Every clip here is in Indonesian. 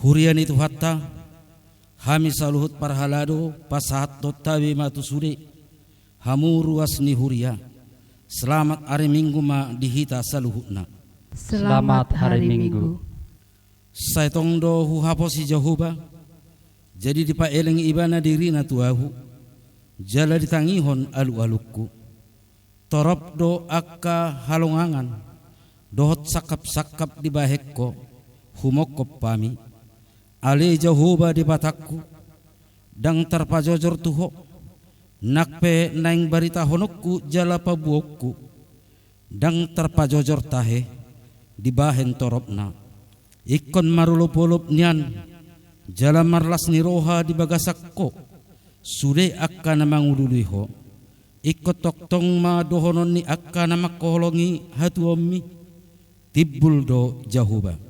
Hurian itu hatta hami saluhut parhalado pasahat dotawi matusure hamuru asni huria. Selamat hari Minggu ma dihita saluhutna. Selamat hari Minggu. Saitong do huhaposi Jehovah. Jadi dipaeleng ibana dirina tuahu. Jala ditangihon alu-alukku. Torop do akka halongangan. Dohot sakap-sakap di bahekko. Humokop pami. Ale Jehovah di batakku. Dang terpajojor tuho. Nakpe naing barita honokku jala pabuokku. Dang terpajojor tahe. Di bahen toropna. Ikon marulop-ulop nian. Jala marlas ni roha di bagasakko. Sude akka namang ululiho. Ikot toktong ma dohonon ni akka namak koholongi hatu ommi. Tibbul do Jehovah.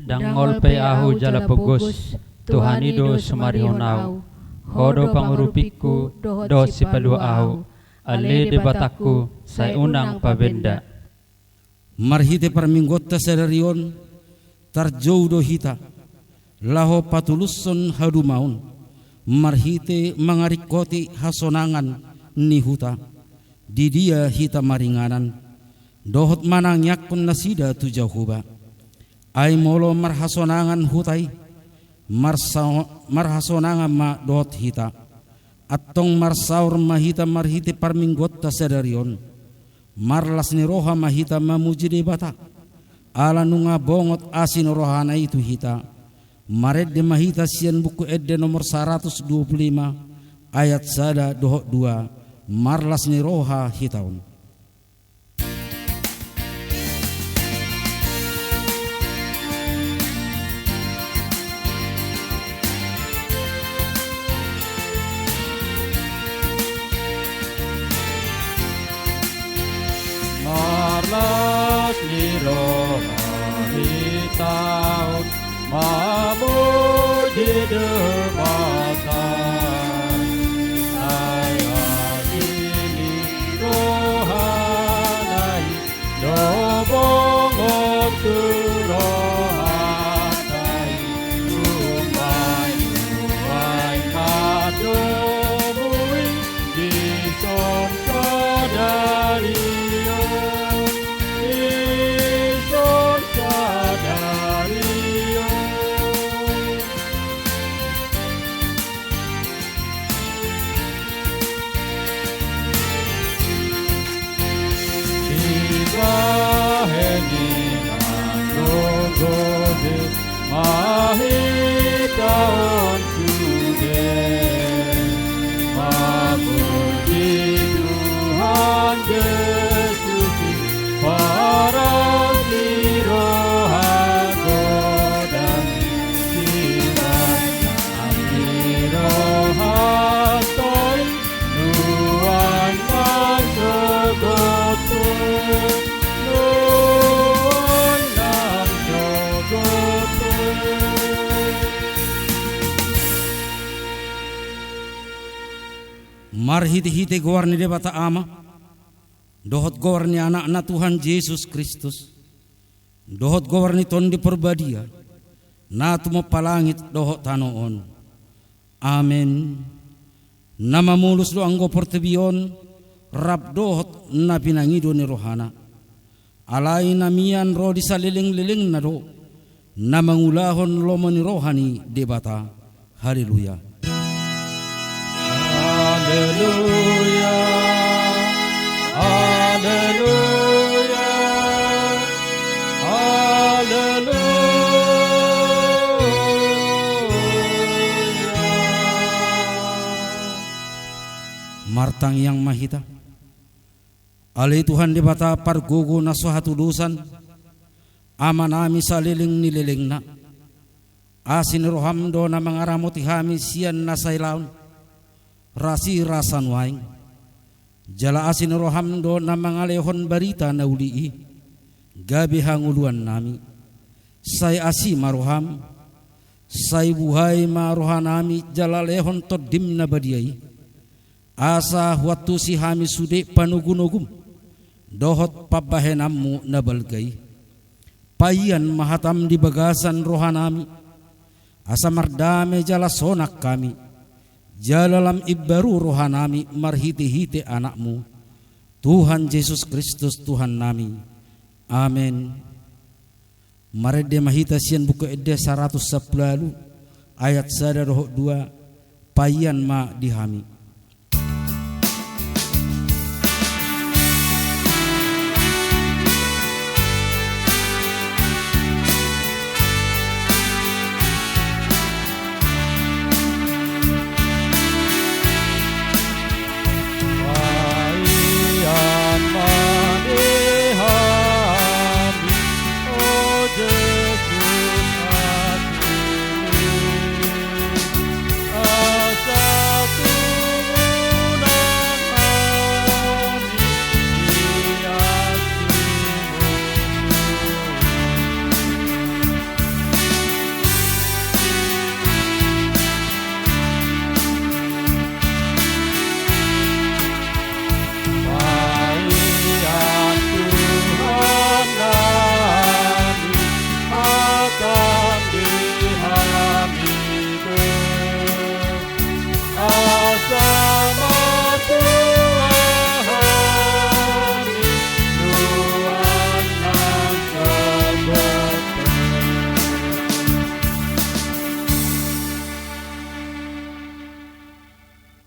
Dangol pe ahu jala pogos. Tuhanido sumarihonau. Hodo pangurupiku do si palua ahu. Ale de batakku say unang pabenda. Marhite parminggota sedarion. Tarjou do hita. Laho patuluson hadumaun. Marhite mangarikoti hasonangan ni huta. Di dia hita maringanan. Dohot manang yakun nasida tu Jehovah. Ay molo marhasonangan hutai. Marhasonangan ma dohot hita. Atong marsaur mahita marhite parminggota sedarion. Marlas ni roha mahita mamuji di bata. Ala nunga bongot asin rohana itu hita. Mared de mahita sian buku edde nomor 125 ayat sada dohok 2. Marlas ni roha hitaun. Marlas ni roha hitaun. Mamuji debatan ayat ini rohanai dobongot tu rohanai umai madobui di son sadario di son sadario. Mahitaon sude mamuji Tuhan Yesus para sirohagodan siman amirohatoi nuan mansogotu. Marhite-hite gowarni de bata ama. Dohot gowarni anak-na Tuhan Yesus Kristus. Dohot gowarni ton di perbadia. Natumo palangit dohot tanoon. Amen. Nama mulus do anggo portebion. Rab dohot na pinangido ni rohana. Alay namian ro di saliling-liling na do. Na mangulahon lomo ni rohani de bata. Haleluya. Haleluya, haleluya, haleluya. Martang yang mahita. Ali Tuhan di bata pargugu na suhatulusan. Amanami saliling nililing na. Asin rohamdo na mangaramoti hami siyan na saylaon. Rasi rasan waing jala asin rohamdo na mangalehon barita na ulii gabi hanguluan nami say asi maroham say buhay marohanami jala lehon todim na badiay asa waktu si hami sude panugunugum dohot pabahenammu na balgay payan mahatam di bagasan rohanami asa mardame jala sonak kami, jalalam ibaru rohanami marhiti-hiti anakmu, Tuhan Yesus Kristus Tuhan nami. Amin. Marede mahita sian buku ede 110 ayat 1 roh 2 payan ma dihami.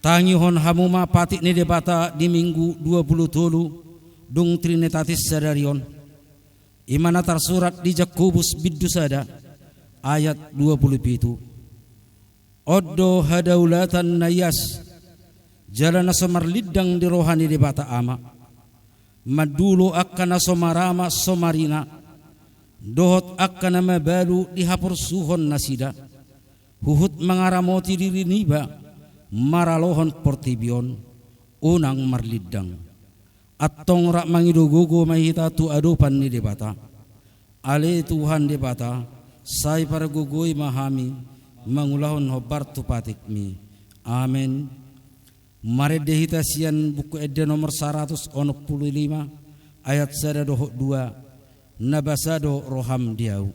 Tangihon hamuma patik ni debata di minggu 27 dung Trinitatis Sadarion. Imana tersurat di Jakobus Biddusada ayat 27. Oddo hadaulatan nayas jalana somarlidang di rohani debata ama. Madulu akkana somarama somarina dohot akkana mabalu dihapur suhon nasida. Huhut mengaramoti diri niba maralohon portibion unang marlidang attong rak mangidugugo mahita tu adupan ni debata ale Tuhan debata sai para gugoi mahami mangulahon hobar tu patikmi. Amen. Mare dehita sian buku ede nomor 165 ayat 1 2 nabasado roham diau.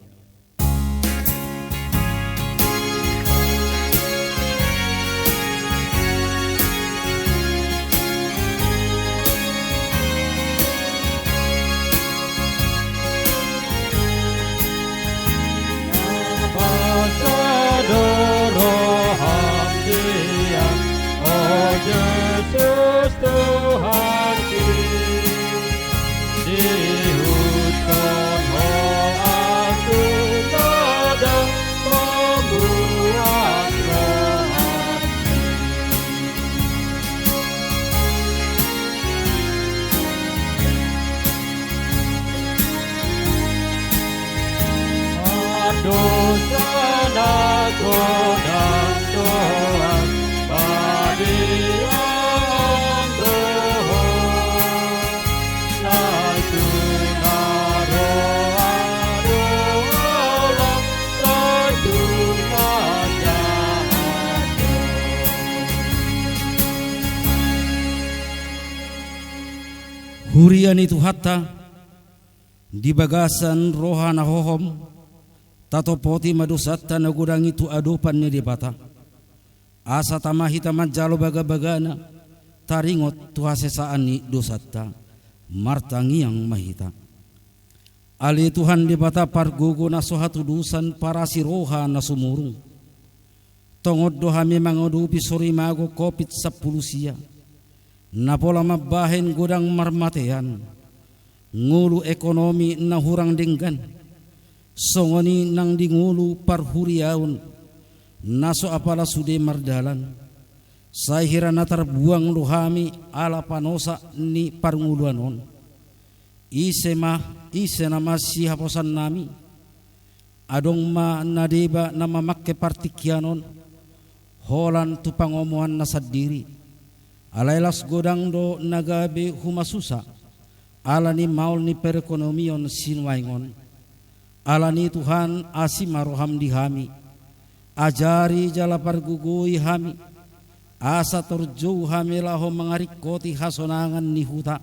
Yesus Tuhan dihutkan ho aku ladang membuat rohani. Dosa aku dan Tuhan hurian itu hatta di bagasan rohana hohom tato poti madusatta nagudang itu adupan ni debata asa tamahita majalo baga-bagana taringot tuhasesaan ni dosatta martangi yang mahita ali Tuhan debata pargugo na sohatu dusan para si roha na sumurung tongod dohami mangodupi sori mago kopit 10 sia napola mabahen godang marmatean ngulu ekonomi na hurang denggan songoni nang dingulu parhuriaun naso apala sude mardalan sahira na terbuang luhami ala panosa ni parnguluanon ise nama si haposan nami adong ma nadeba nama makke partikianon holan tu pangomuan nasadiri alailas godang do nagabe humasusa alani maul ni perekonomion sinwaingon alani Tuhan asima roham dihami ajari jala pargugui hami asa torjou hami laho mengarikoti hasonangan ni huta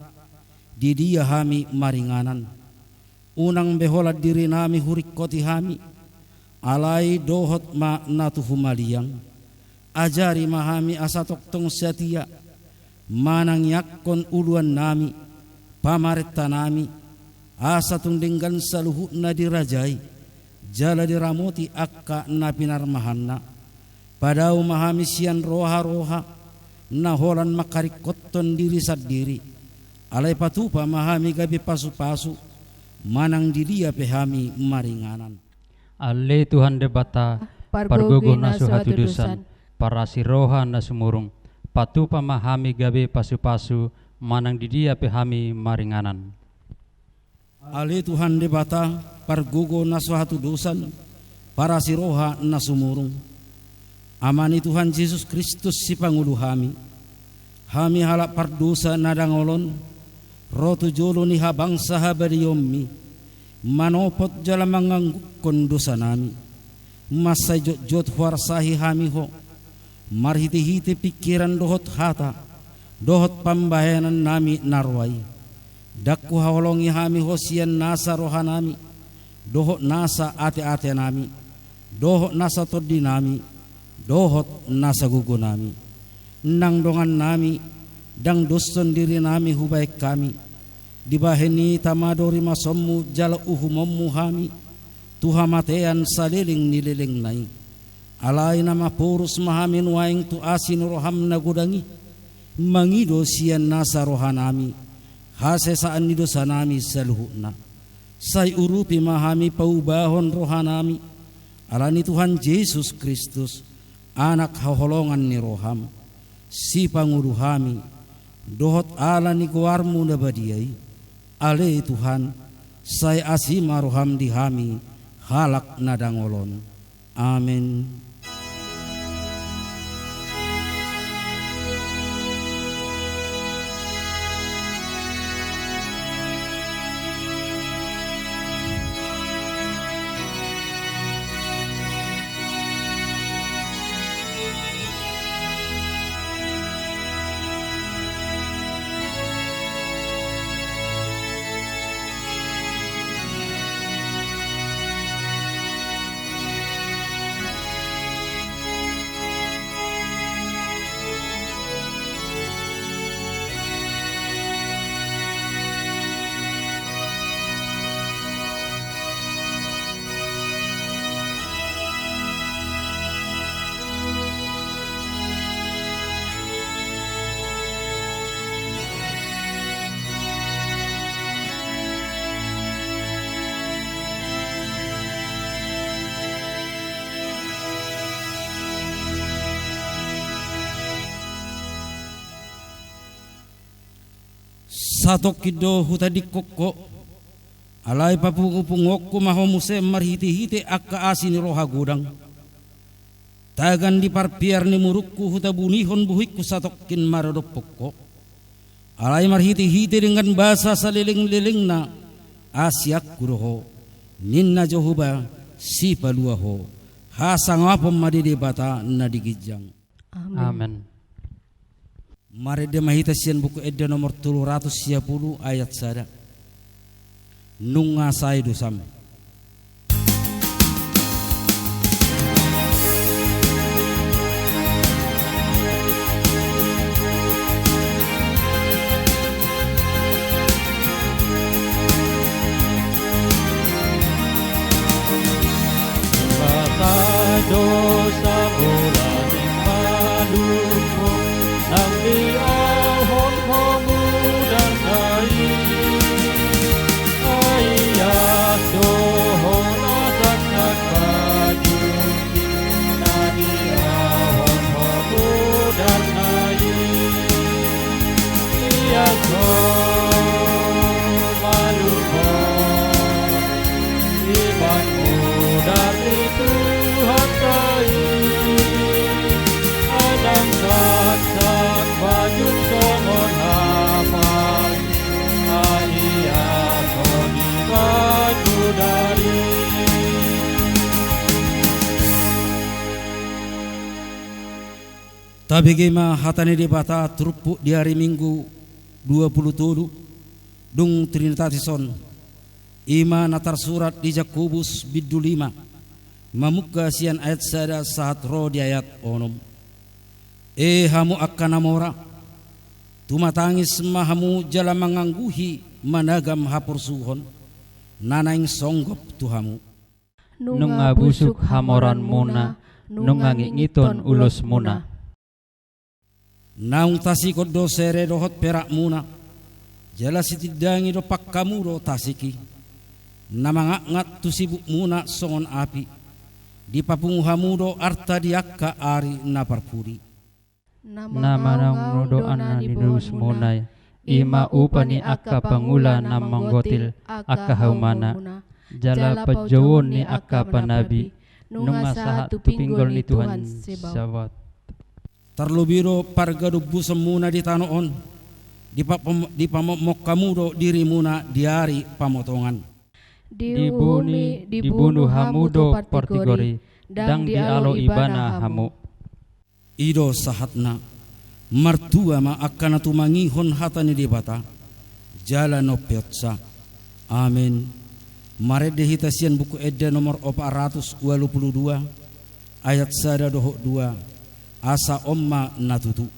di dia hami maringanan unang behola diri nami hurikoti hami alai dohot ma natuhumaliang ajari mahami asatok tong setia manang yakkon uluan nami pamaretta nami asa tungdinggan saluhu na dirajai jala diramoti akka na pinarmahanna padau mahami sian roha-roha na holan makarikotton diri sadiri alai patupa mahami gabi pasu-pasu manang didia pehami maringanan. Ale Tuhan debata pargogo na suhatu dusan parasi roha na sumurung patu pamahami gabe pasu-pasu manang didia pehami maringanan. Ale Tuhan debata pargogo na suhatu dusan parasi roha na sumurung amani Tuhan Yesus Kristus si pangulu hami halak pardosa nadangolon rotu jolo ni habang sahabadiyommi manopot jala manganggukon dosa nami masay jot warsahi hami ho marhiti-hiti pikiran dohot hata dohot pambayanan nami narwai dakku hawalongi hami ho sian nasa roha nami dohot nasa ate-ate nami dohot nasa toddi nami dohot nasa gugu nami nang dongan nami dang doson diri nami hubaik kami dibaheni tamadori masommu jala uhumommu hami tuhamatean saliling nililing nai alai nama purus mahamin waing tu asin roham na gudangi mangido sian nasa rohanami hase saan nido sanami saluhuna say urupi mahami paubahon rohanami alani Tuhan Yesus Kristus anak haholongan ni roham si panguruhami dohot ala ni guarmu na badiyai ale Tuhan say asima roham dihami halak nadangolon amin. Satok kido hutadi kokko alai papungupungokku mahomuse marhiti-hiti akka asini roha gudang tagan di parpiar ni murukku hutabunihon buhikku satokin marodopokko alai marhiti-hiti dengan bahasa saliling-liling na asyak kuroho ninna johuba si paluaho hasang apom madidebata na digijang. Amen. Mari dia mahita sian buku Eda nomor 310 ayat sada. Nunga sai dosam. Masa dosa bolani maluku nang diahon kamu dan ai ayah dohon asak baju na diahon kamu dan ai ia maluku imanmu dari Tuhan kai Adam saat baju somon hafal ayah koni baju dari Tabigima hatani di bata trupuk di hari Minggu 27 dung Trinitatis son ima natar surat di Jakobus bidu 5 Mamuka sian ayat sada saat roh di ayat onom. Hamu akan namora. Tumatangis mahamu jala mangangguhi managam hapur suhon. Nanaing songgop tuhamu. Nunga busuk hamoran muna, nunga ngiton ulus muna. Naung tasikot do sere dohot perak muna. Jala sitidangi do pakkamu do tasiki. Namangak-ngat tu sibuk muna songon api. Di papunguhamu do arta diakka ari naparpuri. Nama naung do anan nidus munay. Ima upani akka pangula namang gotil akka haumana. Jala pajawon ni akka panabi. Nunga sahat tupinggol ni Tuhan sawat. Tarlubiro pargado busam muna di tanoon. Di pamomok kamu do diri muna diari pamotongan. Dibunuh hamu do portigori. Dang dialo ibana hamu. Ido sahatna. Martua ma akan tumangihon hatani di bata. Jala no piotsa. Amin. Mare dehitasian buku Eda nomor 422 ayat sada dohok 2 asa omma natutu.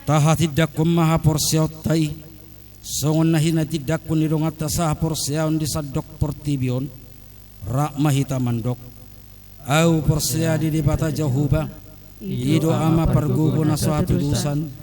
Taha tidak ko maha porsiaw tay. Songon nahina tidak ko nirungat sa porsiaw di sadok portibion. Ra mahita mandok. Au porsia di bata jahuba. Ido ama pargugo na suatu dusan.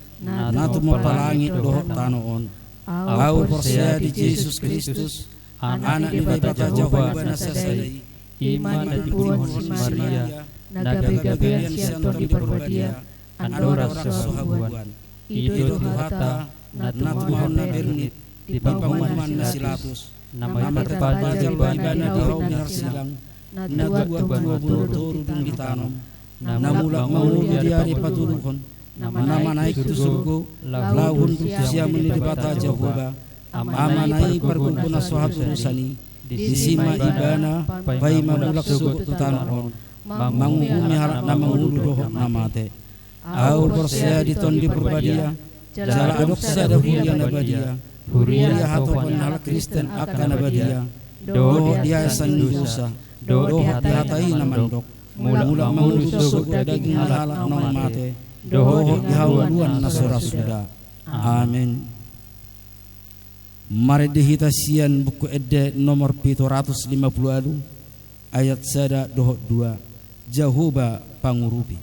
Natu mapalangit dohot tanoon. Au porsia di Jesus Kristus. Anak di bata jahuba na sasali. Iman na dipulihon si Maria. Nagabigabian siya to di perbadia. Andora sa habuan. Ido hata natmahon na bernit di pangpamuan na silatus namay terpaja ibana di hawar silang nagatuba turu dung ditanom namula maulu di ari patulukon namanaik tu surgo lahun tu siya muni di bata Jehovah amanai pergugu na sohatu rusani di sima ibana pai mamulak sugo tu tanon mangumi harap na mangulu dohok namate. Aur porsia di ton di perbadia, jala adok sada huria nabadia, huria hatopan hal Kristen akan nabadia, do dia sandusa, do hatai namandok, mula mangusuk daging halak nong mate, do dihauluan nasura suda. Amin. Mari dihitasian buku Ede nomor 750 ayat sada dohok 2 Jehovah pangurupi.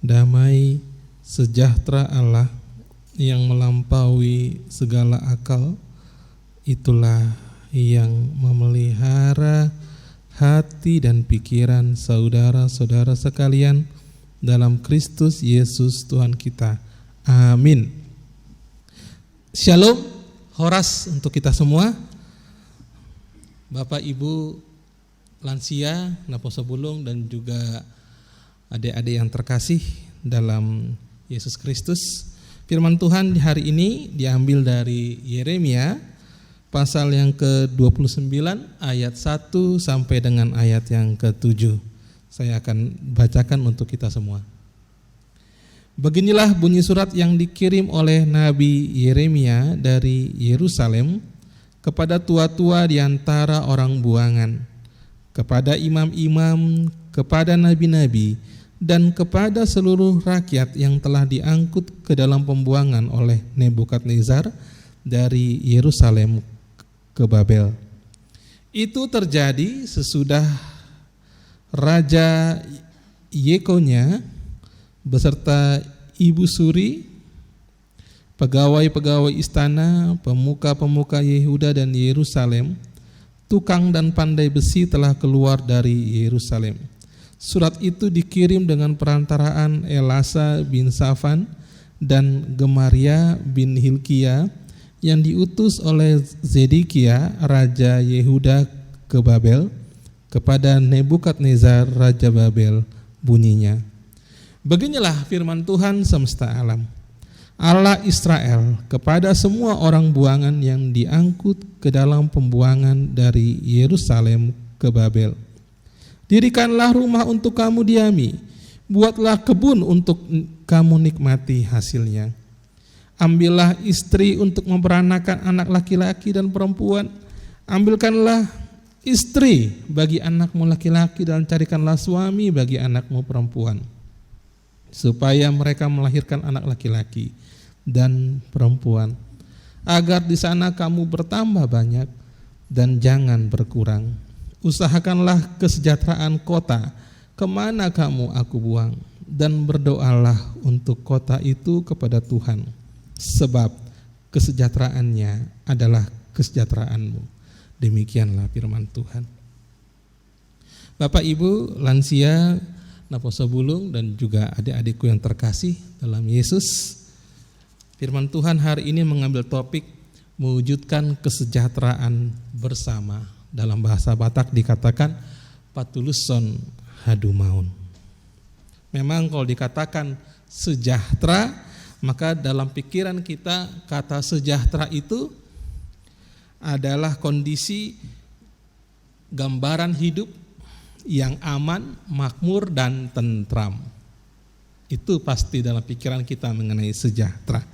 Damai sejahtera Allah yang melampaui segala akal, itulah yang memelihara hati dan pikiran saudara-saudara sekalian dalam Kristus Yesus Tuhan kita. Amin. Shalom, horas untuk kita semua. Bapak Ibu lansia, Naposo Bulung, dan juga adik-adik yang terkasih dalam Yesus Kristus. Firman Tuhan di hari ini diambil dari Yeremia pasal yang ke-29 ayat 1 sampai dengan ayat yang ke-7. Saya akan bacakan untuk kita semua. Beginilah bunyi surat yang dikirim oleh Nabi Yeremia dari Yerusalem kepada tua-tua di antara orang buangan, kepada imam-imam, kepada nabi-nabi, dan kepada seluruh rakyat yang telah diangkut ke dalam pembuangan oleh Nebukadnezar dari Yerusalem ke Babel. Itu terjadi sesudah Raja Yekonya beserta ibu suri, pegawai-pegawai istana, pemuka-pemuka Yehuda dan Yerusalem, tukang dan pandai besi telah keluar dari Yerusalem. Surat itu dikirim dengan perantaraan Elasa bin Safan dan Gemaria bin Hilkia yang diutus oleh Zedekia Raja Yehuda ke Babel kepada Nebukadnezar Raja Babel. Bunyinya, beginilah firman Tuhan semesta alam, Allah Israel, kepada semua orang buangan yang diangkut ke dalam pembuangan dari Yerusalem ke Babel. Dirikanlah rumah untuk kamu diami, buatlah kebun untuk kamu nikmati hasilnya. Ambillah istri untuk memperanakan anak laki-laki dan perempuan. Ambilkanlah istri bagi anakmu laki-laki dan carikanlah suami bagi anakmu perempuan, supaya mereka melahirkan anak laki-laki dan perempuan, agar di sana kamu bertambah banyak dan jangan berkurang. Usahakanlah kesejahteraan kota kemana kamu aku buang, dan berdoalah untuk kota itu kepada Tuhan, sebab kesejahteraannya adalah kesejahteraanmu. Demikianlah firman Tuhan. Bapak Ibu lansia, Naposo Bulung, dan juga adik-adikku yang terkasih dalam Yesus, firman Tuhan hari ini mengambil topik mewujudkan kesejahteraan bersama. Dalam bahasa Batak dikatakan patuluson hadumaun. Memang kalau dikatakan sejahtera, maka dalam pikiran kita kata sejahtera itu adalah kondisi gambaran hidup yang aman, makmur, dan tentram. Itu pasti dalam pikiran kita mengenai sejahtera.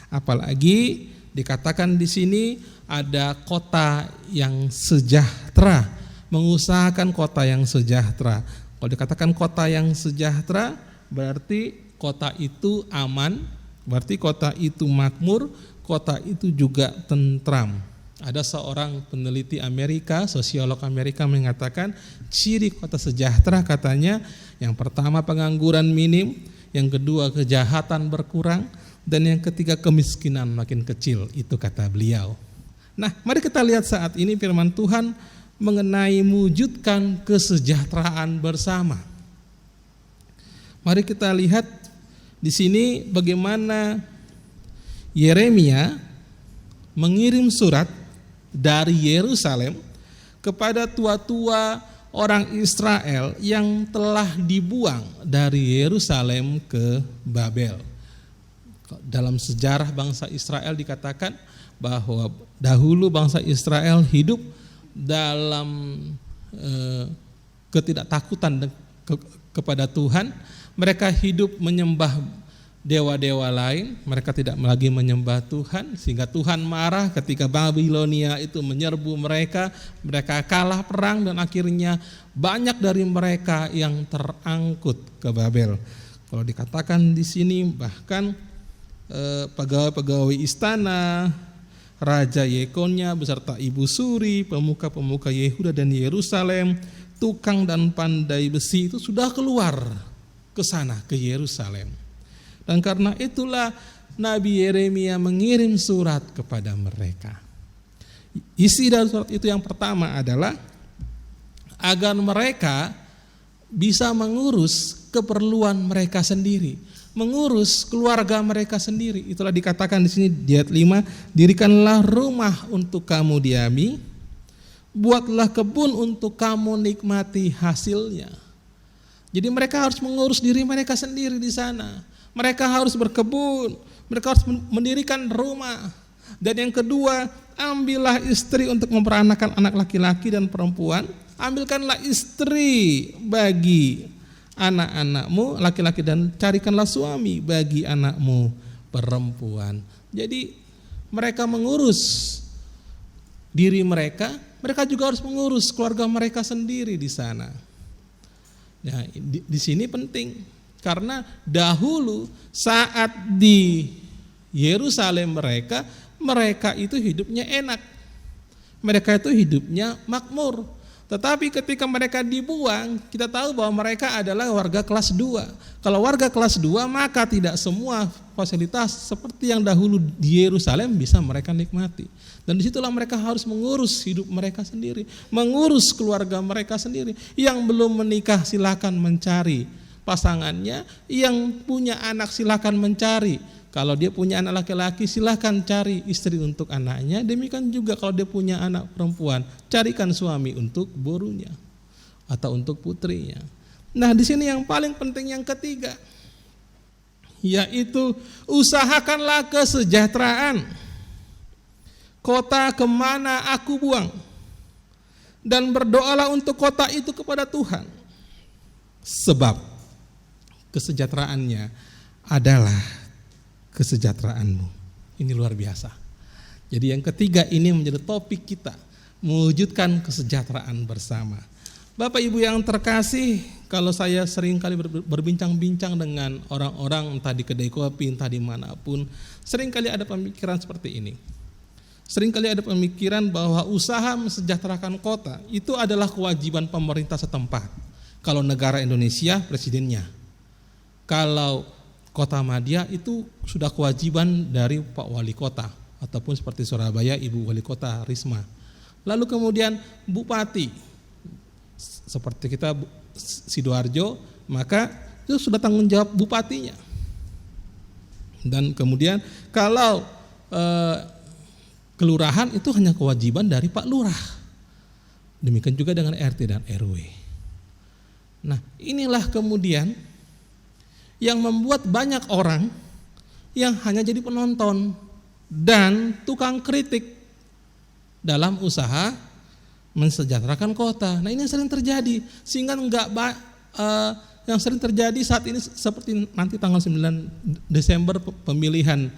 Apalagi dikatakan di sini ada kota yang sejahtera, mengusahakan kota yang sejahtera. Kalau dikatakan kota yang sejahtera, berarti kota itu aman, berarti kota itu makmur, kota itu juga tentram. Ada seorang peneliti Amerika, sosiolog Amerika mengatakan ciri kota sejahtera katanya, yang pertama pengangguran minim, yang kedua kejahatan berkurang, dan yang ketiga kemiskinan makin kecil. Itu kata beliau. Nah, mari kita lihat saat ini firman Tuhan mengenai mewujudkan kesejahteraan bersama. Mari kita lihat di sini bagaimana Yeremia mengirim surat dari Yerusalem kepada tua-tua orang Israel yang telah dibuang dari Yerusalem ke Babel. Dalam sejarah bangsa Israel dikatakan bahwa dahulu bangsa Israel hidup dalam ketiktakutan kepada Tuhan. Mereka hidup menyembah dewa-dewa lain, mereka tidak lagi menyembah Tuhan, sehingga Tuhan marah ketika Babilonia itu menyerbu mereka, mereka kalah perang dan akhirnya banyak dari mereka yang terangkut ke Babel. Kalau dikatakan di sini bahkan pegawai-pegawai istana, Raja Yekonya beserta Ibu Suri, pemuka-pemuka Yehuda dan Yerusalem, tukang dan pandai besi itu sudah keluar ke sana, ke Yerusalem. Dan karena itulah Nabi Yeremia mengirim surat kepada mereka. Isi dari surat itu yang pertama adalah agar mereka bisa mengurus keperluan mereka sendiri, mengurus keluarga mereka sendiri. Itulah dikatakan di sini di ayat 5, dirikanlah rumah untuk kamu diami, buatlah kebun untuk kamu nikmati hasilnya. Jadi mereka harus mengurus diri mereka sendiri di sana. Mereka harus berkebun, mereka harus mendirikan rumah. Dan yang kedua, ambillah istri untuk memperanakan anak laki-laki dan perempuan. Ambilkanlah istri bagi anak-anakmu laki-laki dan carikanlah suami bagi anakmu perempuan. Jadi mereka mengurus diri mereka, mereka juga harus mengurus keluarga mereka sendiri di sana. Nah, di sini penting. Karena dahulu saat di Yerusalem mereka itu hidupnya enak. Mereka itu hidupnya makmur. Tetapi ketika mereka dibuang, kita tahu bahwa mereka adalah warga kelas 2. Kalau warga kelas 2, maka tidak semua fasilitas seperti yang dahulu di Yerusalem bisa mereka nikmati. Dan disitulah mereka harus mengurus hidup mereka sendiri, mengurus keluarga mereka sendiri. Yang belum menikah silakan mencari pasangannya, yang punya anak silakan mencari. Kalau dia punya anak laki-laki silakan cari istri untuk anaknya. Demikian juga kalau dia punya anak perempuan, carikan suami untuk borunya atau untuk putrinya. Nah, di sini yang paling penting yang ketiga, yaitu usahakanlah kesejahteraan kota kemana aku buang, dan berdoalah untuk kota itu kepada Tuhan, sebab kesejahteraannya adalah kesejahteraanmu. Ini luar biasa. Jadi yang ketiga ini menjadi topik kita, mewujudkan kesejahteraan bersama. Bapak Ibu yang terkasih, kalau saya sering kali berbincang-bincang dengan orang-orang entah di kedai kopi, entah dimanapun, sering kali ada pemikiran seperti ini. Sering kali ada pemikiran bahwa usaha mensejahterakan kota itu adalah kewajiban pemerintah setempat. Kalau negara Indonesia, presidennya. Kalau Kota Madia itu sudah kewajiban dari Pak Wali Kota, ataupun seperti Surabaya Ibu Wali Kota Risma. Lalu kemudian Bupati, seperti kita Sidoarjo, maka itu sudah tanggung jawab bupatinya. Dan kemudian kalau kelurahan itu hanya kewajiban dari Pak Lurah. Demikian juga dengan RT dan RW. Nah, inilah kemudian yang membuat banyak orang yang hanya jadi penonton dan tukang kritik dalam usaha mensejahterakan kota. Nah, ini yang sering terjadi, sehingga yang sering terjadi saat ini seperti nanti tanggal 9 Desember pemilihan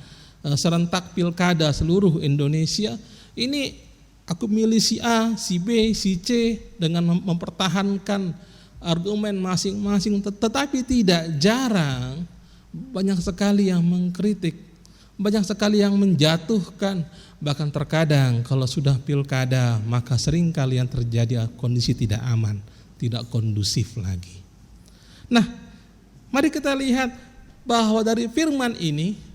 serentak pilkada seluruh Indonesia. Ini aku milih si A, si B, si C dengan mempertahankan argumen masing-masing, tetapi tidak jarang banyak sekali yang mengkritik, banyak sekali yang menjatuhkan. Bahkan terkadang kalau sudah pilkada maka sering kali yang terjadi kondisi tidak aman, tidak kondusif lagi. Nah, mari kita lihat bahwa dari firman ini,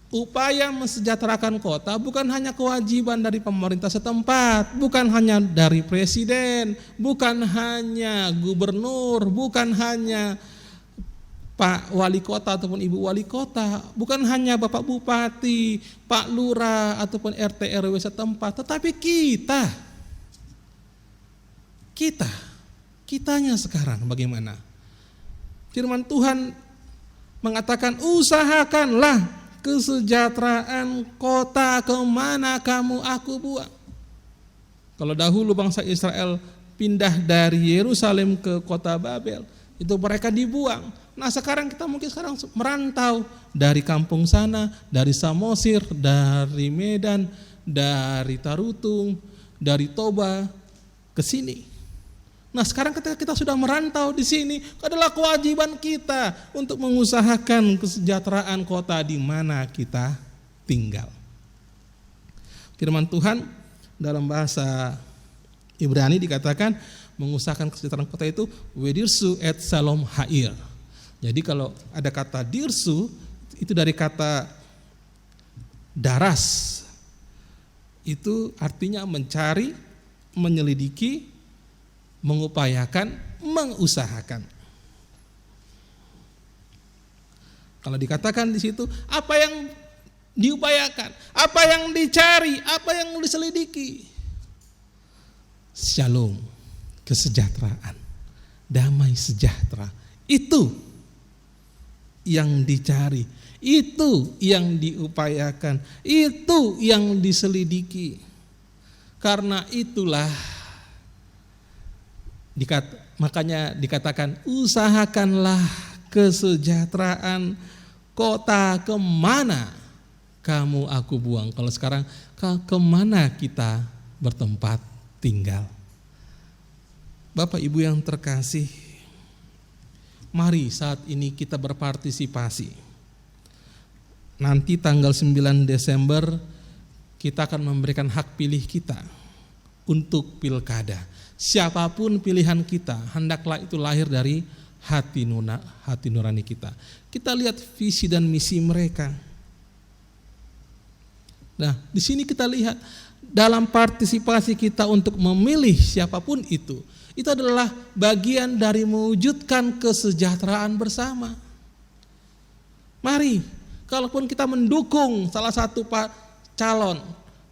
upaya mensejahterakan kota bukan hanya kewajiban dari pemerintah setempat, bukan hanya dari presiden, bukan hanya gubernur, bukan hanya Pak Wali Kota ataupun Ibu Wali Kota, bukan hanya Bapak Bupati, Pak Lurah ataupun RT RW setempat, tetapi kitanya sekarang bagaimana? Firman Tuhan mengatakan, usahakanlah kesejahteraan kota kemana kamu aku buang. Kalau dahulu bangsa Israel pindah dari Yerusalem ke kota Babel, itu mereka dibuang. Nah sekarang kita mungkin merantau dari kampung sana, dari Samosir, dari Medan, dari Tarutung, dari Toba ke sini. Nah sekarang ketika kita sudah merantau di sini, adalah kewajiban kita untuk mengusahakan kesejahteraan kota di mana kita tinggal. Firman Tuhan dalam bahasa Ibrani dikatakan mengusahakan kesejahteraan kota itu wedirsu et salom ha'ir. Jadi kalau ada kata dirsu itu dari kata daras. Itu artinya mencari, menyelidiki, mengupayakan, mengusahakan. Kalau dikatakan di situ apa yang diupayakan, apa yang dicari, apa yang diselidiki. Shalom, kesejahteraan, damai sejahtera. Itu yang dicari, itu yang diupayakan, itu yang diselidiki. Karena itulah makanya dikatakan usahakanlah kesejahteraan kota kemana kamu aku buang. Kalau sekarang kemana kita bertempat tinggal. Bapak Ibu yang terkasih, mari saat ini kita berpartisipasi. Nanti tanggal 9 Desember kita akan memberikan hak pilih kita untuk pilkada. Siapapun pilihan kita, hendaklah itu lahir dari hati nurani kita. Kita lihat visi dan misi mereka. Nah, di sini kita lihat dalam partisipasi kita untuk memilih siapapun itu adalah bagian dari mewujudkan kesejahteraan bersama. Mari, kalaupun kita mendukung salah satu calon,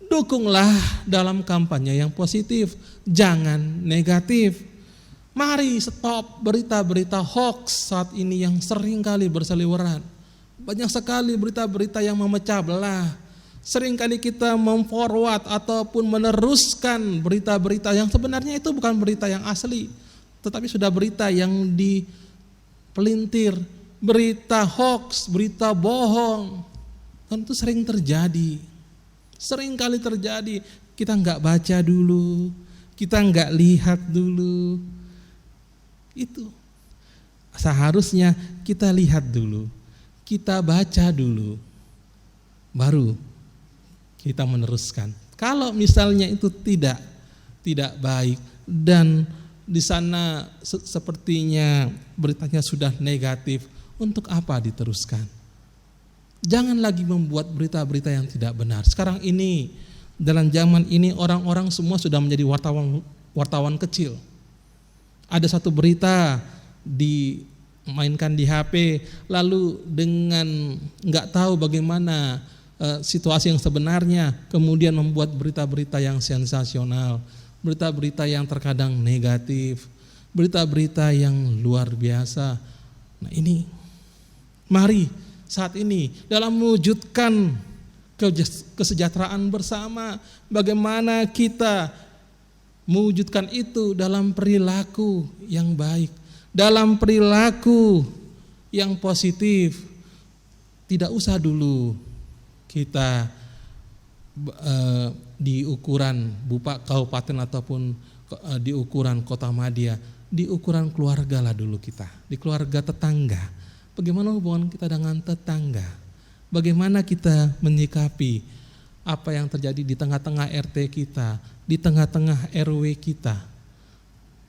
dukunglah dalam kampanye yang positif, jangan negatif. Mari stop berita-berita hoax saat ini yang sering kali berseliweran. Banyak sekali berita-berita yang memecah belah. Seringkali kita memforward ataupun meneruskan berita-berita yang sebenarnya itu bukan berita yang asli, tetapi sudah berita yang dipelintir, berita hoax, berita bohong. Dan itu sering terjadi. Seringkali terjadi, kita nggak baca dulu, kita nggak lihat dulu. Itu seharusnya kita lihat dulu, kita baca dulu, baru kita meneruskan. Kalau misalnya itu tidak baik dan di sana sepertinya beritanya sudah negatif, untuk apa diteruskan? Jangan lagi membuat berita-berita yang tidak benar. Sekarang ini, dalam zaman ini orang-orang semua sudah menjadi wartawan kecil. Ada satu berita dimainkan di HP, lalu dengan nggak tahu bagaimana situasi yang sebenarnya, kemudian membuat berita-berita yang sensasional, berita-berita yang terkadang negatif, berita-berita yang luar biasa. Nah ini, mari saat ini dalam mewujudkan kesejahteraan bersama, bagaimana kita mewujudkan itu dalam perilaku yang baik, dalam perilaku yang positif. Tidak usah dulu kita di ukuran kabupaten ataupun di ukuran kota madya, di ukuran keluarga lah dulu kita, di keluarga tetangga. Bagaimana hubungan kita dengan tetangga? Bagaimana kita menyikapi apa yang terjadi di tengah-tengah RT kita, di tengah-tengah RW kita,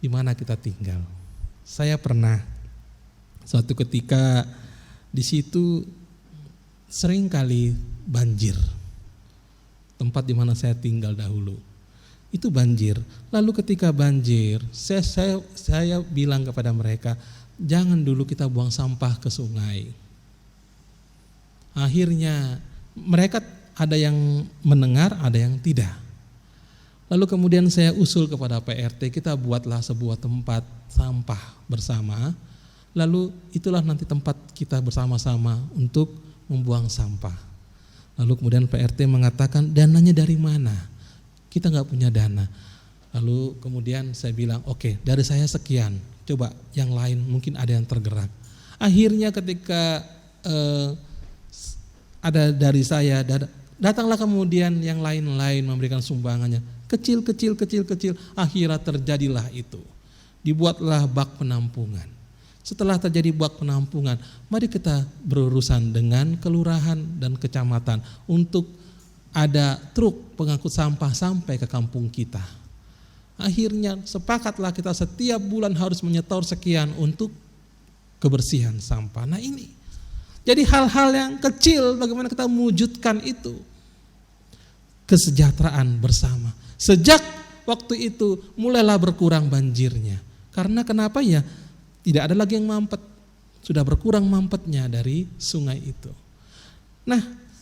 di mana kita tinggal. Saya pernah suatu ketika di situ sering kali banjir. Tempat di mana saya tinggal dahulu itu banjir. Lalu ketika banjir, saya bilang kepada mereka, jangan dulu kita buang sampah ke sungai. Akhirnya mereka ada yang mendengar, ada yang tidak. Lalu kemudian saya usul kepada PRT, kita buatlah sebuah tempat sampah bersama. Lalu itulah nanti tempat kita bersama-sama untuk membuang sampah. Lalu kemudian PRT mengatakan, dananya dari mana? Kita nggak punya dana. Lalu kemudian saya bilang, oke, dari saya sekian. Coba yang lain mungkin ada yang tergerak. Akhirnya ketika ada dari saya, datanglah kemudian yang lain-lain memberikan sumbangannya. Kecil, akhirnya terjadilah itu. Dibuatlah bak penampungan. Setelah terjadi bak penampungan, mari kita berurusan dengan kelurahan dan kecamatan untuk ada truk pengangkut sampah sampai ke kampung kita. Akhirnya sepakatlah kita setiap bulan harus menyetor sekian untuk kebersihan sampah. Nah ini, jadi hal-hal yang kecil bagaimana kita mewujudkan itu. Kesejahteraan bersama. Sejak waktu itu mulailah berkurang banjirnya. Karena kenapa ya? Tidak ada lagi yang mampet. Sudah berkurang mampetnya dari sungai itu. Nah,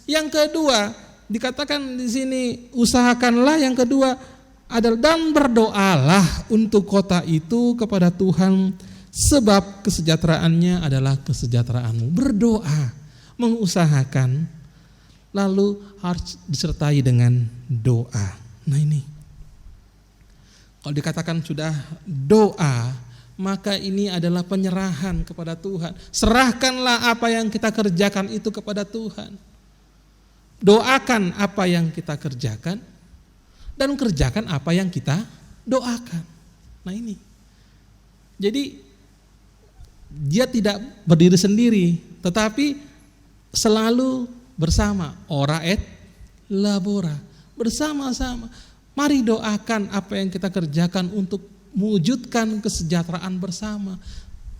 yang kedua dikatakan di sini usahakanlah, yang kedua adalah dan berdoalah untuk kota itu kepada Tuhan sebab kesejahteraannya adalah kesejahteraanmu. Berdoa, mengusahakan, lalu harus disertai dengan doa. Nah ini, kalau dikatakan sudah doa, maka ini adalah penyerahan kepada Tuhan. Serahkanlah apa yang kita kerjakan itu kepada Tuhan. Doakan apa yang kita kerjakan dan kerjakan apa yang kita doakan. Nah ini, jadi dia tidak berdiri sendiri, tetapi selalu bersama. Ora et labora, bersama-sama. Mari doakan apa yang kita kerjakan untuk mewujudkan kesejahteraan bersama,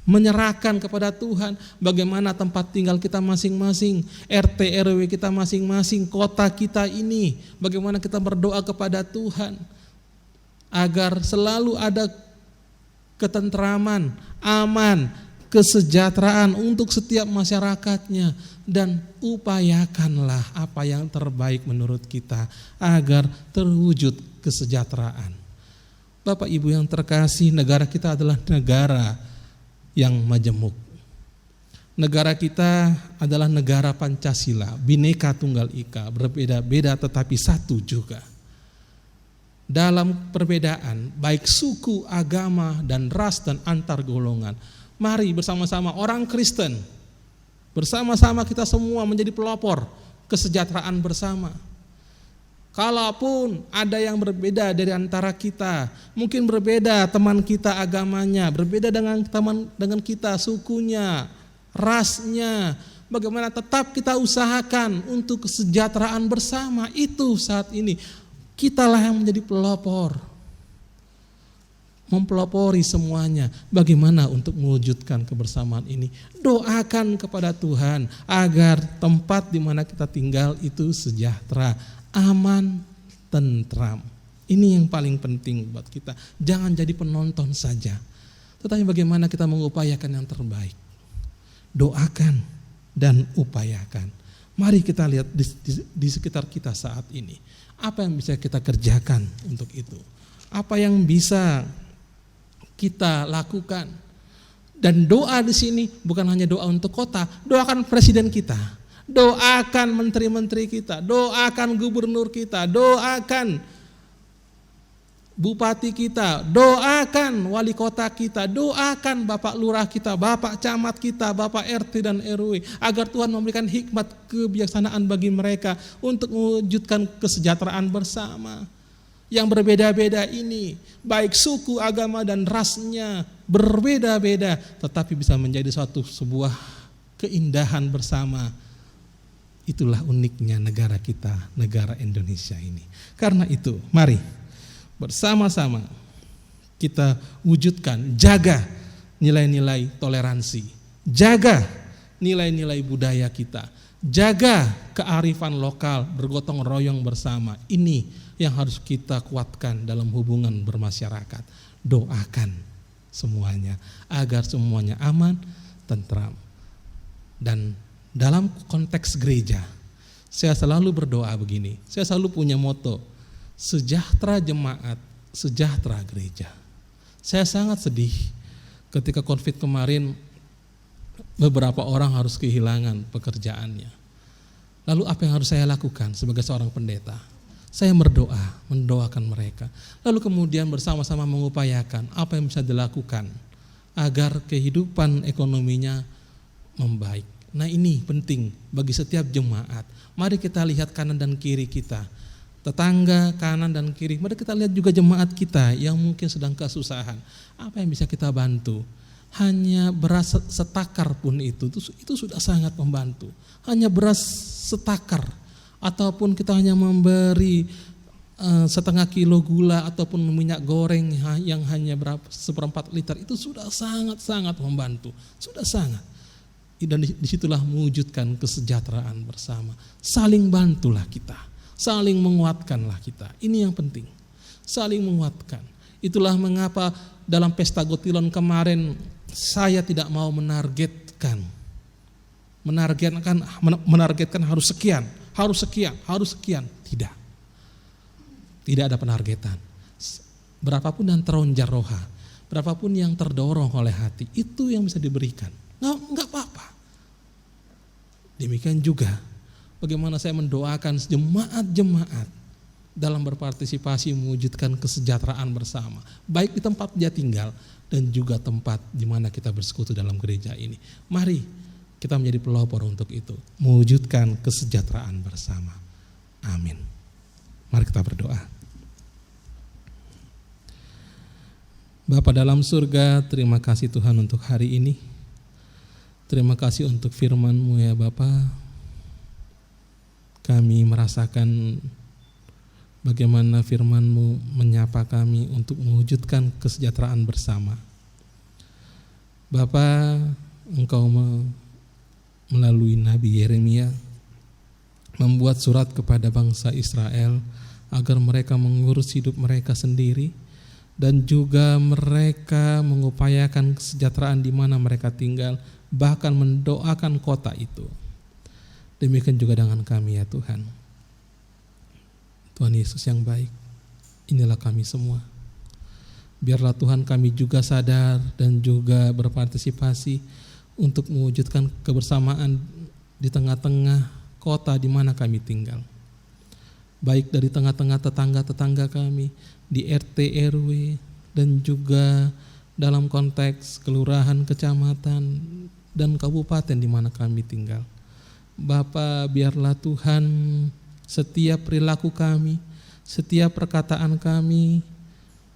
menyerahkan kepada Tuhan bagaimana tempat tinggal kita masing-masing, RT RW kita masing-masing, kota kita ini, bagaimana kita berdoa kepada Tuhan agar selalu ada ketentraman, aman, kesejahteraan untuk setiap masyarakatnya, dan upayakanlah apa yang terbaik menurut kita agar terwujud kesejahteraan. Bapak Ibu yang terkasih, negara kita adalah negara yang majemuk. Negara kita adalah negara Pancasila, Bhinneka Tunggal Ika, berbeda-beda tetapi satu juga. Dalam perbedaan, baik suku, agama, dan ras dan antar golongan, mari bersama-sama orang Kristen, bersama-sama kita semua menjadi pelopor kesejahteraan bersama. Kalaupun ada yang berbeda dari antara kita, mungkin berbeda teman kita agamanya, berbeda dengan kita sukunya, rasnya, bagaimana tetap kita usahakan untuk kesejahteraan bersama. Itu saat ini kitalah yang menjadi pelopor, mempelopori semuanya. Bagaimana untuk mewujudkan kebersamaan ini? Doakan kepada Tuhan agar tempat di mana kita tinggal itu sejahtera, aman, tentram. Ini yang paling penting buat kita. Jangan jadi penonton saja, tetapi bagaimana kita mengupayakan yang terbaik. Doakan dan upayakan. Mari kita lihat di sekitar kita saat ini. Apa yang bisa kita kerjakan untuk itu? Apa yang bisa kita lakukan? Dan doa di sini bukan hanya doa untuk kota, doakan presiden kita. Doakan menteri-menteri kita, doakan gubernur kita, doakan bupati kita, doakan wali kota kita, doakan bapak lurah kita, bapak camat kita, bapak RT dan RW, agar Tuhan memberikan hikmat kebijaksanaan bagi mereka untuk mewujudkan kesejahteraan bersama. Yang berbeda-beda ini, baik suku, agama, dan rasnya berbeda-beda, tetapi bisa menjadi sebuah keindahan bersama. Itulah uniknya negara kita, negara Indonesia ini. Karena itu, mari bersama-sama kita wujudkan, jaga nilai-nilai toleransi, jaga nilai-nilai budaya kita, jaga kearifan lokal, bergotong royong bersama. Ini yang harus kita kuatkan dalam hubungan bermasyarakat. Doakan semuanya agar semuanya aman, tentram. Dan dalam konteks gereja, saya selalu berdoa begini. Saya selalu punya moto, sejahtera jemaat, sejahtera gereja. Saya sangat sedih ketika COVID kemarin beberapa orang harus kehilangan pekerjaannya. Lalu apa yang harus saya lakukan sebagai seorang pendeta? Saya berdoa, mendoakan mereka. Lalu kemudian bersama-sama mengupayakan apa yang bisa dilakukan agar kehidupan ekonominya membaik. Nah ini penting bagi setiap jemaat. Mari kita lihat kanan dan kiri kita, tetangga kanan dan kiri. Mari kita lihat juga jemaat kita yang mungkin sedang kesusahan. Apa yang bisa kita bantu? Hanya beras setakar pun itu sudah sangat membantu. Hanya beras setakar, ataupun kita hanya memberi setengah kilo gula ataupun minyak goreng yang hanya seperempat liter, itu sudah sangat membantu. Sudah sangat. Dan disitulah mewujudkan kesejahteraan bersama. Saling bantulah kita, saling menguatkanlah kita. Ini yang penting, saling menguatkan. Itulah mengapa dalam pesta Gotilon kemarin saya tidak mau menargetkan harus sekian. Tidak ada penargetan. Berapapun yang teronjar roha, berapapun yang terdorong oleh hati, itu yang bisa diberikan. Enggak apa-apa. Demikian juga bagaimana saya mendoakan jemaat-jemaat dalam berpartisipasi mewujudkan kesejahteraan bersama, baik di tempat dia tinggal dan juga tempat di mana kita bersekutu dalam gereja ini. Mari kita menjadi pelopor untuk itu, mewujudkan kesejahteraan bersama. Amin. Mari kita berdoa. Bapa dalam surga, terima kasih Tuhan untuk hari ini. Terima kasih untuk firman-Mu ya Bapa. Kami merasakan bagaimana firman-Mu menyapa kami untuk mewujudkan kesejahteraan bersama. Bapa, Engkau melalui Nabi Yeremia membuat surat kepada bangsa Israel agar mereka mengurus hidup mereka sendiri dan juga mereka mengupayakan kesejahteraan di mana mereka tinggal, bahkan mendoakan kota itu. Demikian juga dengan kami ya Tuhan. Tuhan Yesus yang baik, inilah kami semua. Biarlah Tuhan kami juga sadar dan juga berpartisipasi untuk mewujudkan kebersamaan di tengah-tengah kota di mana kami tinggal. Baik dari tengah-tengah tetangga-tetangga kami, di RT RW, dan juga dalam konteks kelurahan, kecamatan, dan kabupaten di mana kami tinggal. Bapa, biarlah Tuhan setiap perilaku kami, setiap perkataan kami,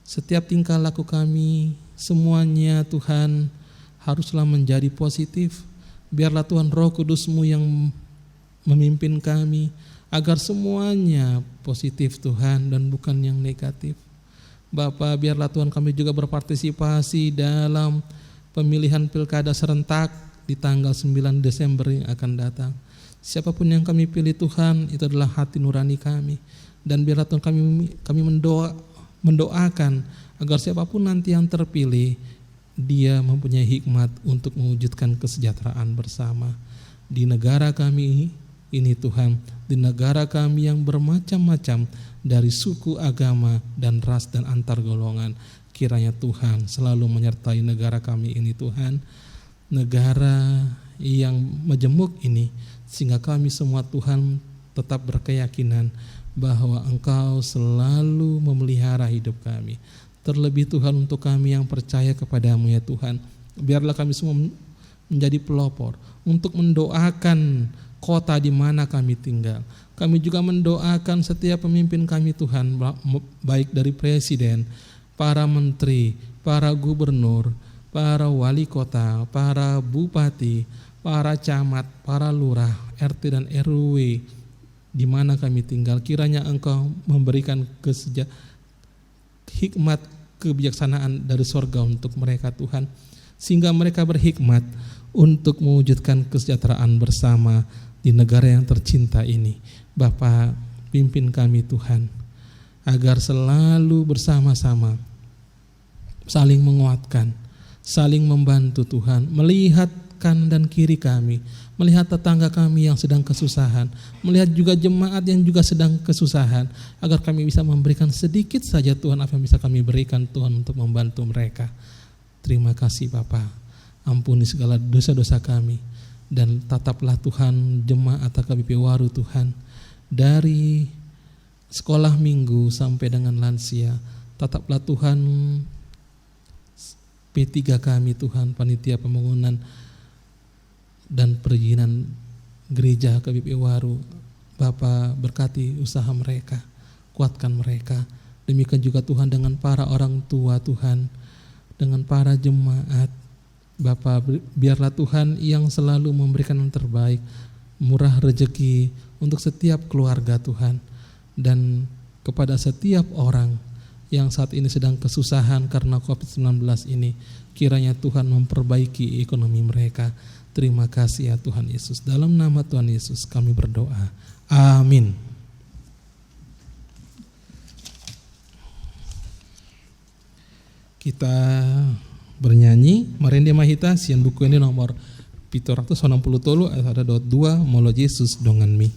setiap tingkah laku kami, semuanya Tuhan haruslah menjadi positif. Biarlah Tuhan Roh Kudus-Mu yang memimpin kami, agar semuanya positif Tuhan dan bukan yang negatif. Bapa, biarlah Tuhan kami juga berpartisipasi dalam pemilihan pilkada serentak di tanggal 9 Desember yang akan datang. Siapapun yang kami pilih Tuhan, itu adalah hati nurani kami. Dan biarlah Tuhan kami mendoakan agar siapapun nanti yang terpilih, dia mempunyai hikmat untuk mewujudkan kesejahteraan bersama di negara kami ini Tuhan, di negara kami yang bermacam-macam dari suku, agama, dan ras dan antar golongan. Kiranya Tuhan selalu menyertai negara kami ini Tuhan, negara yang majemuk ini, sehingga kami semua Tuhan tetap berkeyakinan bahwa Engkau selalu memelihara hidup kami. Terlebih Tuhan untuk kami yang percaya kepadamu ya Tuhan, biarlah kami semua menjadi pelopor untuk mendoakan kota di mana kami tinggal. Kami juga mendoakan setiap pemimpin kami Tuhan, baik dari presiden, para menteri, para gubernur, para wali kota, para bupati, para camat, para lurah, RT dan RW di mana kami tinggal. Kiranya Engkau memberikan hikmat, kebijaksanaan dari sorga untuk mereka Tuhan, sehingga mereka berhikmat untuk mewujudkan kesejahteraan bersama di negara yang tercinta ini. Bapa, pimpin kami Tuhan, agar selalu bersama-sama saling menguatkan, saling membantu Tuhan, melihat kanan dan kiri kami, melihat tetangga kami yang sedang kesusahan, melihat juga jemaat yang juga sedang kesusahan, agar kami bisa memberikan sedikit saja Tuhan apa yang bisa kami berikan Tuhan untuk membantu mereka. Terima kasih Bapa, ampuni segala dosa-dosa kami, dan tataplah Tuhan jemaat AKBP Waru Tuhan, dari sekolah minggu sampai dengan lansia. Tataplah Tuhan P3 kami Tuhan, panitia pembangunan dan perizinan gereja KBP Waru. Bapa berkati usaha mereka, kuatkan mereka. Demikian juga Tuhan dengan para orang tua Tuhan, dengan para jemaat. Bapa, biarlah Tuhan yang selalu memberikan yang terbaik, murah rezeki untuk setiap keluarga Tuhan, dan kepada setiap orang yang saat ini sedang kesusahan karena COVID-19 ini, kiranya Tuhan memperbaiki ekonomi mereka. Terima kasih ya Tuhan Yesus. Dalam nama Tuhan Yesus kami berdoa. Amin. Kita bernyanyi Marende Mahita sian buku ini nomor 763 ayat 2 Molo Yesus dongan mi.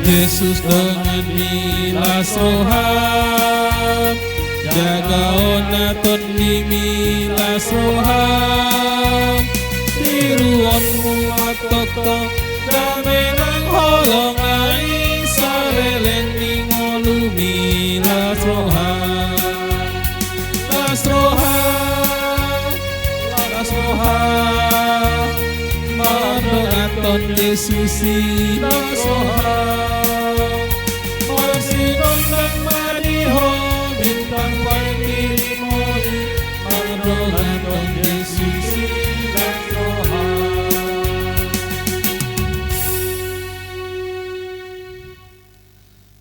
Yesus dengan milas roham, jaga onaton di milas roham, tiruanmu atok-tok, damenang holong aing sareleng ningolu milas roham, las roham, las roham, madonaton Yesus las roham.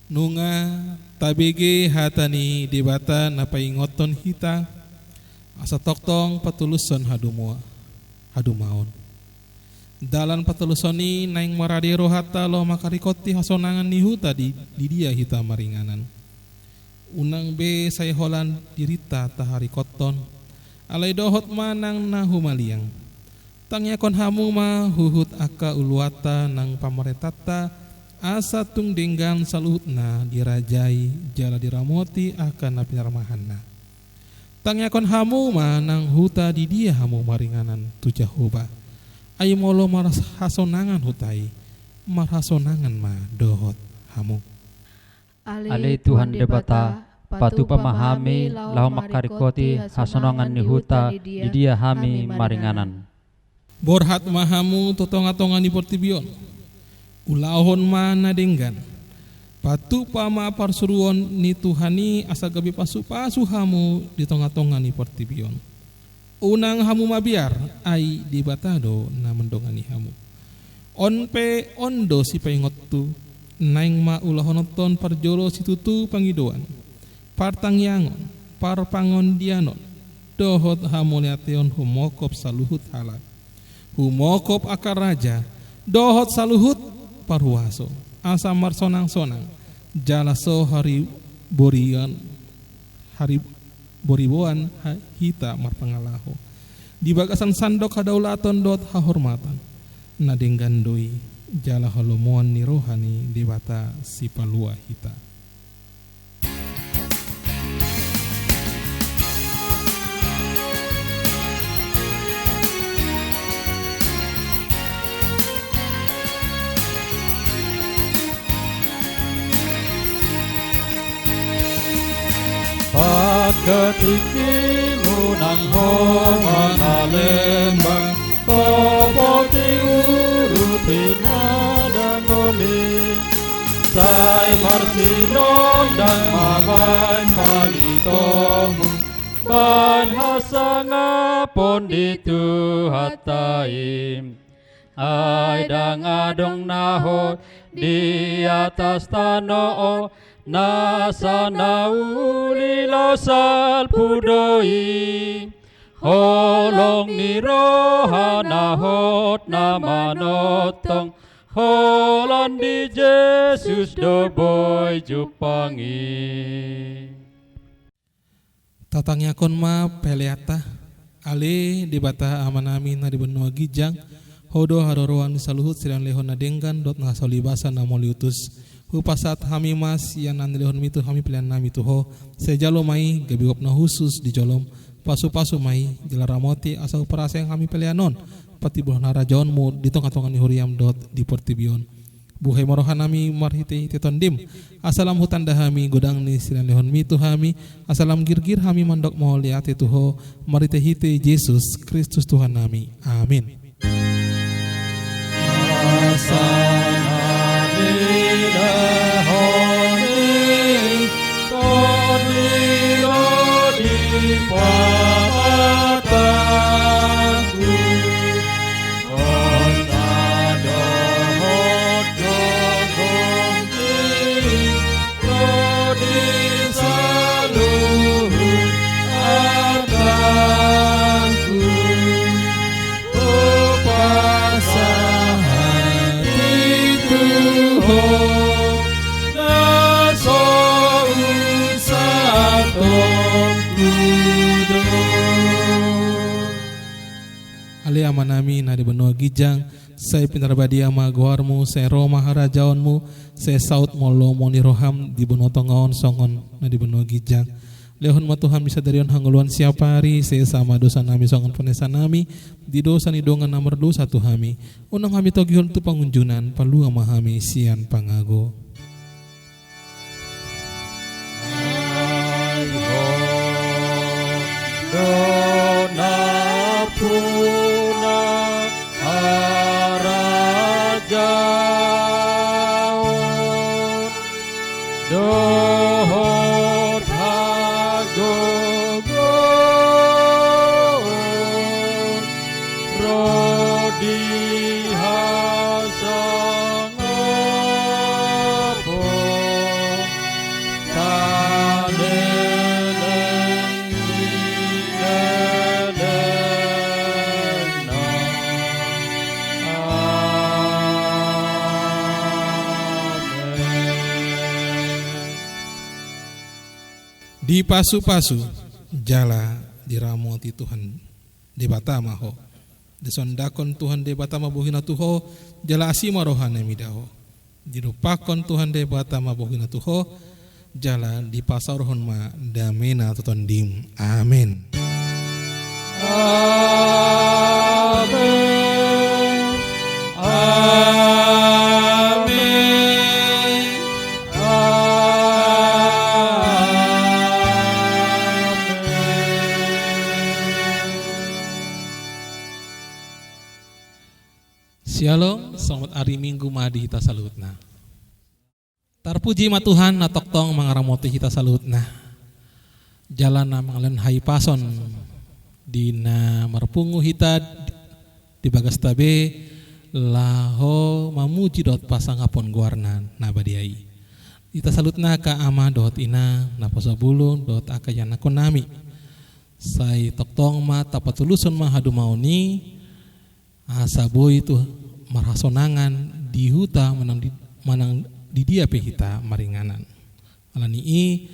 Nunga tabege hatani debata napai ngoton hita asa toktong patuluson hadumaon dalan patulusoni naing marade rohata lo makarikoti hasonangan ni huta di dia hita maringanan unang be saya holan dirita tahari koton alai dohot manang nahumaliang tangyakon hamu ma huhut aka uluata nang pamaretata asa tung denggan saluhutna dirajai jala diramoti akan napinarmahanna tangyakon hamu manang huta di dia hamu maringanan tu Jahoba ayo molo maras hasonangan hutai marhasonangan ma dohot hamu Ale Tuhan debata patu pamahami lau makarikoti hasonangan ni huta di dia hami maringanan borhat mahamu totonga-tonga ni portibion ulahon mana denggan patu pama parsuruan ni Tuhani asa gabi pasu-pasu hamu di tonga-tonga ni portibion unang hamu mabiar ai di batado na mendongani hamu onpe ondo si paingottu naing ma ulahonoton parjolo situtu pangidoan partangyangon parpangon dianon dohot hamu leateon humokop saluhut halak humokop akar raja dohot saluhut parhuaso asa marsonang-sonang jalaso hari boriboan hita marpangalaho di bagasan sandok hadaulaton dot hahormatan nadenggan doi jala holomoan ni rohani debata si palua hita. Paketikimu nang ho manalembang Topoti urutin adang oli Sai marsinon dan mabain panitomu Ban hasangapon dituhataim Ai dang adong naho di atas tanah Nasa nauli lausal pudoi Holong ni rohana hot na manotong Holan di Jesus do boy jupangi Tatangnya kon ma peleata ale di bata amanami na di benua gijang hodo haroroan saluhut silan lehon na denggan dot na solibasa na moliutus Hupasat hami mas yang nanilehon mitu hami pilihan nami tuho sejalo mai gabiwap na husus di jolom pasu-pasu mai jelaramoti asal perasaan kami pilihanon pati buah narajon mu di tongkat-tongkat ni huriam dot di portibion buhay morohan nami marhite tondim asalam hutan dahami godang ni silan lehon mitu hami asalam girgir hami mandok mohol liate tuho marhite hite Yesus Kristus Tuhan nami amin. Ali amanami na di benua gijang saya pintar badia maguarmu saya roma harajaonmu saya saut molo moni roham di benua tongaon songon na di benua gijang lehon matuhan bisa darion hanguluan siapa hari saya sama dosa nami songon penesa nami di dosa ni dongan nomor 2 satu hami unang hami togihon tu pangunjunan palu ama hami sian pangago di pasu-pasu jala diramoti Tuhan di batama ho disondakon Tuhan di batama buhina tuho jala asima rohana midaho dirupakon Tuhan di batama buhina tuho jala di pasar rohon ma damena tutondim amin amin amin Shalom, selamat hari Minggu madi kita salutna. Tarpuji ma Tuhan na toktong mangaramoti kita salutna. Jalan na mangalen hai pason dina marpungu hita di bagas tabe laho mamuji dot pasangapon guarna na badiai. Kita salutna ka ama dot ina na posabulun dot akayana konami. Sai toktong ma tapatuluson ma hadu mauni asaboy itu marhasonangan di huta manang di dia pehita maringanan alani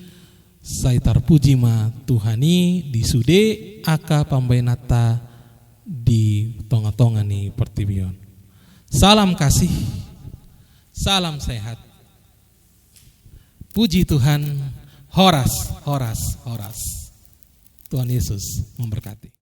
sai tarpuji ma Tuhani disude aka pambainata di tonga-tonga ni pertibion Salam kasih, salam sehat. Puji Tuhan, horas, horas, horas. Tuhan Yesus memberkati.